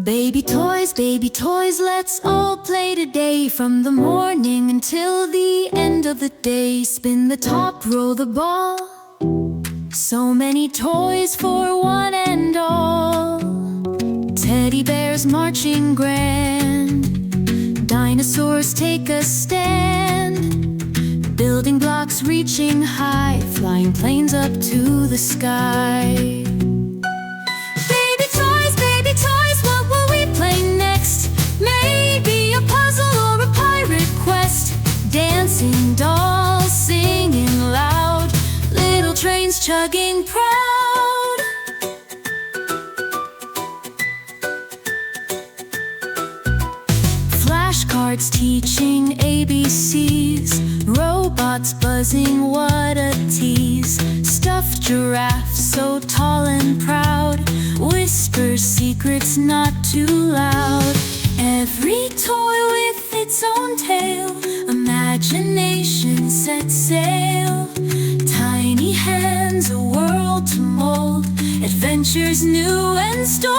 Baby toys, let's all play today. From the morning until the end of the day. Spin the top, roll the ball. So many toys for one and all. Teddy bears marching grand. Dinosaurs take a stand. Building blocks reaching high. Flying planes up to the sky. Baby toys, what will we play next? Maybe a puzzle or a pirate quest. Dancing dolls singing loud. Little trains chugging proud. Flashcards teaching ABCs. Robots buzzing, what a tease. Stuffed giraffes so tall and proud. Whispers secrets not too loud. Every toy with its own tale. Imagination sets sail. Tiny hands, a world to mold. Adventures new and stories